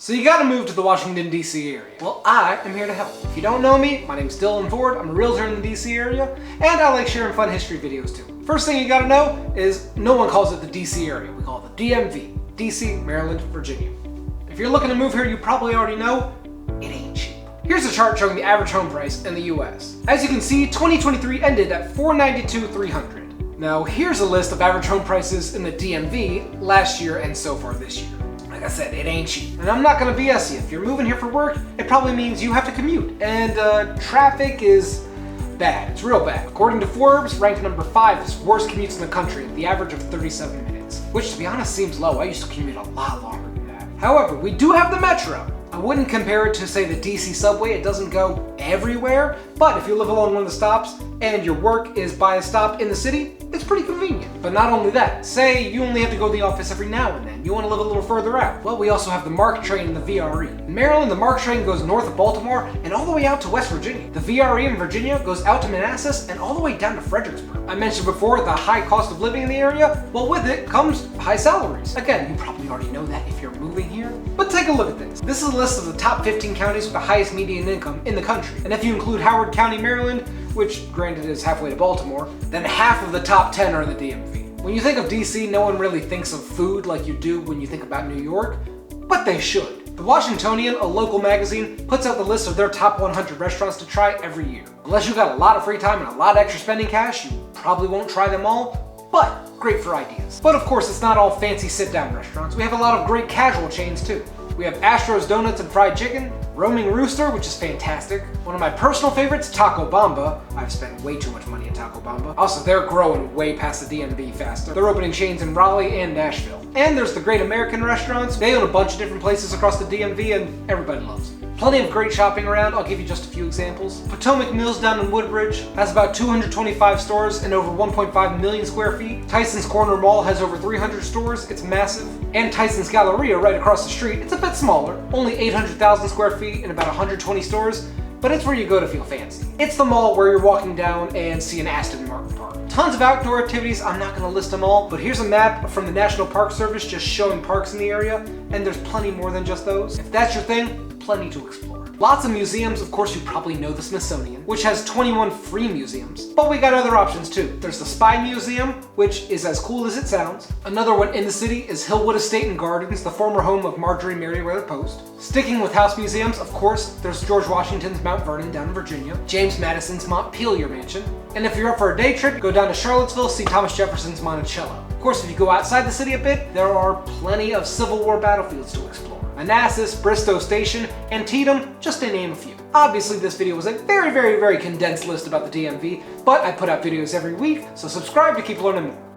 So you gotta move to the Washington D.C. area. Well, I am here to help. If you don't know me, my name's Dylan Ford, I'm a realtor in the D.C. area, and I like sharing fun history videos too. First thing you gotta know is no one calls it the D.C. area, we call it the DMV, D.C., Maryland, Virginia. If you're looking to move here, you probably already know, it ain't cheap. Here's a chart showing the average home price in the US. As you can see, 2023 ended at $492,300. Now here's a list of average home prices in the DMV last year and so far this year. Like I said, it ain't cheap. And I'm not gonna BS you. If you're moving here for work, it probably means you have to commute. And traffic is bad. It's real bad. According to Forbes, ranked number 5 as worst commutes in the country, the average of 37 minutes. Which, to be honest, seems low. I used to commute a lot longer than that. However, we do have the Metro. I wouldn't compare it to, say, the DC subway. It doesn't go everywhere. But if you live along one of the stops and your work is by a stop in the city, it's pretty convenient. But not only that, say you only have to go to the office every now and then. You want to live a little further out. Well, we also have the MARC train and the VRE. In Maryland, the MARC train goes north of Baltimore and all the way out to West Virginia. The VRE in Virginia goes out to Manassas and all the way down to Fredericksburg. I mentioned before the high cost of living in the area. Well, with it comes high salaries. Again, you probably already know that if you're moving here. But take a look at this. This is a list of the top 15 counties with the highest median income in the country. And if you include Howard County, Maryland, which granted is halfway to Baltimore, then half of the top 10 are in the DMV. When you think of DC, no one really thinks of food like you do when you think about New York, but they should. The Washingtonian, a local magazine, puts out the list of their top 100 restaurants to try every year. Unless you've got a lot of free time and a lot of extra spending cash, you probably won't try them all, but great for ideas. But of course, it's not all fancy sit-down restaurants. We have a lot of great casual chains too. We have Astro's Donuts and Fried Chicken, Roaming Rooster, which is fantastic. One of my personal favorites, Taco Bamba. I've spent way too much money at Taco Bamba. Also, they're growing way past the DMV faster. They're opening chains in Raleigh and Nashville. And there's the Great American Restaurants. They own a bunch of different places across the DMV and everybody loves them. Plenty of great shopping around. I'll give you just a few examples. Potomac Mills down in Woodbridge has about 225 stores and over 1.5 million square feet. Tyson's Corner Mall has over 300 stores. It's massive. And Tyson's Galleria right across the street. It's a bit smaller, only 800,000 square feet and about 120 stores, but it's where you go to feel fancy. It's the mall where you're walking down and see an Aston Martin park. Tons of outdoor activities, I'm not gonna list them all, but here's a map from the National Park Service just showing parks in the area, and there's plenty more than just those. If that's your thing, plenty to explore. Lots of museums, of course you probably know the Smithsonian, which has 21 free museums, but we got other options too. There's the Spy Museum, which is as cool as it sounds. Another one in the city is Hillwood Estate and Gardens, the former home of Marjorie Merriweather Post. Sticking with house museums, of course, there's George Washington's Mount Vernon down in Virginia, James Madison's Montpelier Mansion, and if you're up for a day trip, go down to Charlottesville, see Thomas Jefferson's Monticello. Of course, if you go outside the city a bit, there are plenty of Civil War battlefields to explore. Manassas, Bristow Station, Antietam, just to name a few. Obviously, this video was a very condensed list about the DMV, but I put out videos every week, so subscribe to keep learning more.